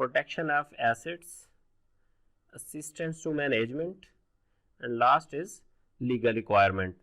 protection of assets, assistance to management, and last is legal requirement۔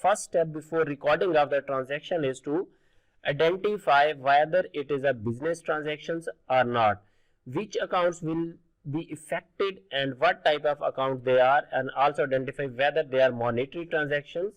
first step before recording of the transaction is to identify whether it is a business transactions or not, which accounts will be affected and what type of account they are, and also identify whether they are monetary transactions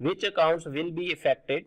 which accounts will be affected،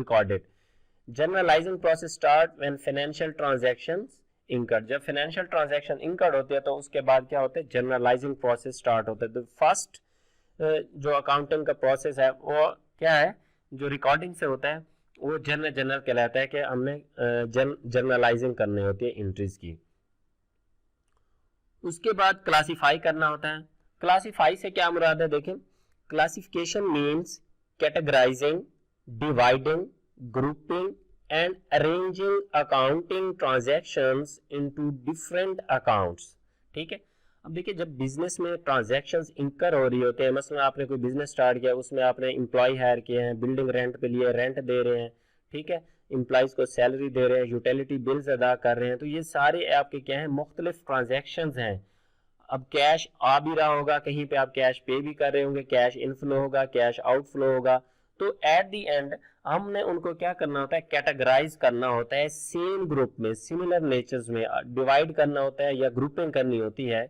recorded. Generalizing process start when financial transactions incurred. जब financial transaction incurred होती है तो उसके बाद क्या होता है, generalising process start होता है। तो फर्स्ट जो अकाउंटिंग का प्रोसेस है वो क्या है, जो रिकॉर्डिंग से होता है वो जनरल कहलाता है कि हमने जनरलाइजिंग करनी होती है एंट्रीज की। उसके बाद क्लासिफाई करना होता है। क्लासिफाई से क्या मुराद है, देखें, classification means categorising, dividing, grouping and arranging accounting transactions into different accounts। ठीक है, अब देखिए जब बिजनेस में ट्रांजैक्शंस इंकर हो रही होते हैं, मसलन आपने कोई बिजनेस स्टार्ट किया, उसमें आपने एम्प्लॉय हायर किए हैं, बिल्डिंग रेंट पे लिए, रेंट दे रहे हैं, ठीक है, एम्प्लॉयज को सैलरी दे रहे हैं, यूटिलिटी बिल्स अदा कर रहे हैं, तो ये सारे आपके क्या हैं, मुख्तलिफ ट्रांजैक्शंस हैं। अब कैश आ भी रहा होगा, कहीं पे आप कैश पे भी कर रहे होंगे, कैश इनफ्लो होगा, कैश आउटफ्लो होगा। तो एट द एंड हमने उनको क्या करना होता है, कैटेगराइज करना होता है, सेम ग्रुप में, सिमिलर नेचर्स में डिवाइड करना होता है या ग्रुपिंग करनी होती है।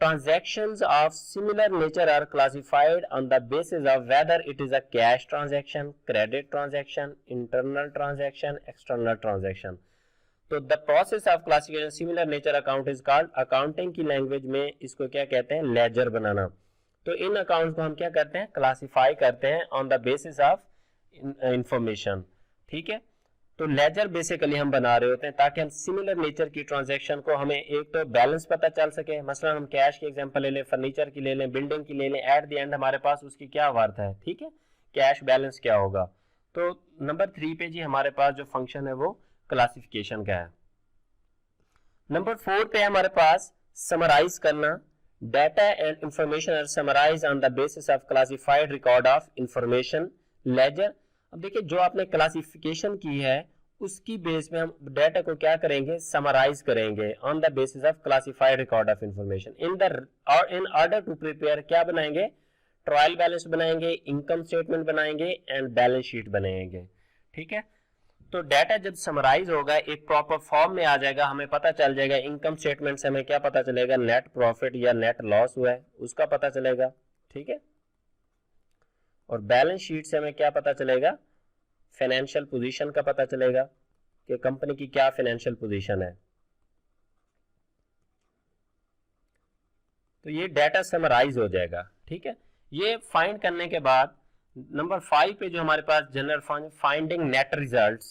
Transactions of similar nature are classified on the basis of whether it is a cash transaction, credit transaction, internal transaction, external transaction। तो the process of classification similar nature account is called, accounting की language में इसको क्या कहते हैं, laser बनाना। तो इन accounts को हम क्या करते हैं, क्लासिफाई करते हैं on the basis of information. ठीक है, तो लेजर बेसिकली हम बना रहे होते हैं ताकि हम सिमिलर नेचर की ट्रांजैक्शन को, हमें एक तो बैलेंस पता चल सके, मसलन हम कैश की एग्जांपल ले लें, फर्नीचर की ले लें, बिल्डिंग की ले लें, एट द एंड हमारे पास उसकी क्या वर्थ है, ठीक है, कैश बैलेंस क्या होगा। तो नंबर 3 पे जी हमारे पास जो फंक्शन है वो क्लासिफिकेशन का है। नंबर 4 पे हमारे पास समराइज करना। Data and information are summarise on the basis of classified record of information, ledger. अब देखिए जो आपने क्लासिफिकेशन की है उसकी बेस में हम डाटा को क्या करेंगे, समराइज करेंगे on the basis of classified record of information. In order to prepare क्या बनाएंगे, ट्रायल बैलेंस बनाएंगे, इनकम स्टेटमेंट बनाएंगे एंड बैलेंस शीट बनाएंगे। ठीक है, तो डाटा जब समराइज होगा एक प्रॉपर फॉर्म में आ जाएगा, हमें पता चल जाएगा, इनकम स्टेटमेंट से हमें क्या पता चलेगा, नेट प्रॉफिट या नेट लॉस हुआ है उसका पता चलेगा। ठीक है, और बैलेंस शीट से हमें क्या पता चलेगा, फाइनेंशियल पोजीशन का पता चलेगा कि कंपनी की क्या फाइनेंशियल पोजीशन है। तो ये डाटा समराइज हो जाएगा। ठीक है, ये फाइंड करने के बाद नंबर 5 पे जो हमारे पास general finding net results.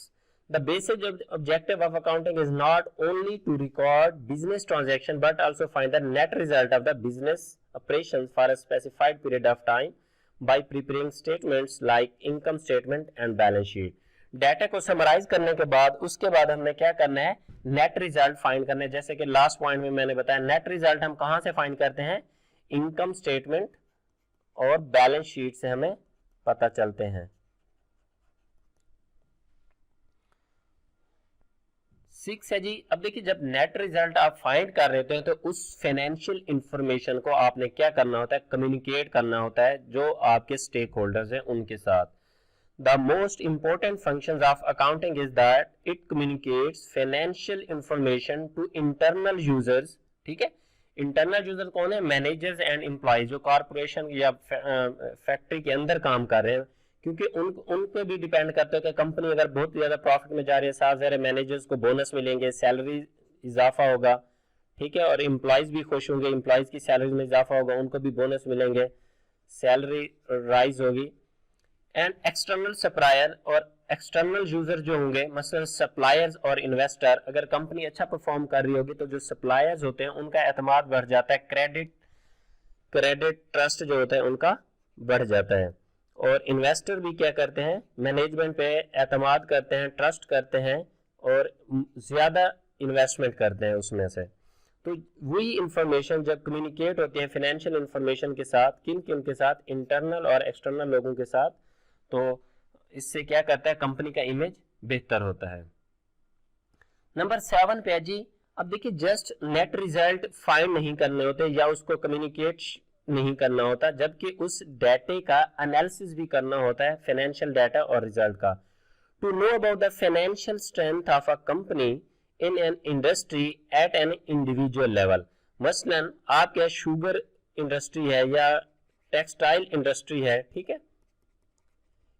The basic objective of accounting is not only to record business transaction but also find the net result of the business operations for a specified period of time by preparing statements like income statement and balance sheet। Data को summarize करने के बाद उसके बाद हमने क्या करना है, नेट रिजल्ट फाइंड करना है। जैसे कि लास्ट पॉइंट में मैंने बताया, नेट रिजल्ट हम कहां से फाइंड करते हैं, इनकम स्टेटमेंट और बैलेंस शीट से हमें पता चलते हैं। 6 है जी, अब देखिए जब नेट रिजल्ट आप फाइंड कर रहे होते हैं तो उस फाइनेंशियल इंफॉर्मेशन को आपने क्या करना होता है, कम्युनिकेट करना होता है जो आपके स्टेक होल्डर्स हैं उनके साथ। The most important functions of accounting is that it communicates financial information to internal users. ठीक है, इंटरनल यूजर कौन है, मैनेजर्स एंड एम्प्लॉयज जो कॉर्पोरेशन या फैक्ट्री के अंदर काम कर रहे हैं, क्योंकि उन पे भी डिपेंड करते हैं कि कंपनी अगर बहुत ज्यादा प्रॉफिट में जा रही है, साथ सारे मैनेजर्स को बोनस मिलेंगे, सैलरी इजाफा होगा। ठीक है, और एम्प्लॉयज भी खुश होंगे, एम्प्लॉयज की सैलरी में इजाफा होगा, उनको भी बोनस मिलेंगे, सैलरी राइज होगी। एंड एक्सटर्नल सप्लायर और एक्सटर्नल यूजर जो होंगे, मसलन सप्लायर्स और इन्वेस्टर, अगर कंपनी अच्छा परफॉर्म कर रही होगी तो जो सप्लायर्स होते हैं उनका एतमाद बढ़ जाता है, क्रेडिट ट्रस्ट जो होता है उनका बढ़ जाता है, और इन्वेस्टर भी क्या करते हैं, मैनेजमेंट पे एतमाद करते हैं, ट्रस्ट करते हैं और ज्यादा इन्वेस्टमेंट करते हैं उसमें से। तो वही इंफॉर्मेशन जब कम्युनिकेट होती है फाइनेंशियल इंफॉर्मेशन के साथ, किन किन के साथ, इंटरनल और एक्सटर्नल लोगों के साथ, तो इससे क्या करता है, कंपनी का इमेज बेहतर होता है। नंबर 7 पे जी, अब देखिए जस्ट नेट रिजल्ट फाइंड नहीं करने होते या उसको कम्युनिकेट नहीं करना होता, जबकि उस डाटे का एनालिसिस भी करना होता है, फाइनेंशियल डाटा और रिजल्ट का। To know about the financial strength of a company in an industry at an individual level. मसलन आपके शुगर इंडस्ट्री है या टेक्सटाइल इंडस्ट्री है, ठीक है,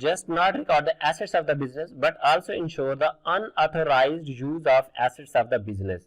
Just not record the assets of the business but also ensure the unauthorized use of assets of the business.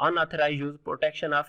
unauthorized use protection of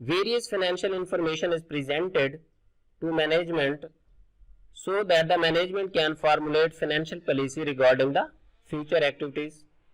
Various financial information is presented to management so that the management can formulate financial policy regarding the future activities.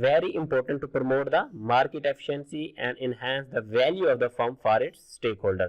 very important to promote the market efficiency and enhance the value of the firm for its stakeholder.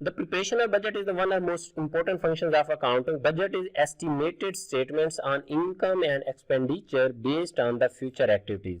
The preparation of budget is the one of the most important functions of accounting. Budget is estimated statements on income and expenditure based on the future activities.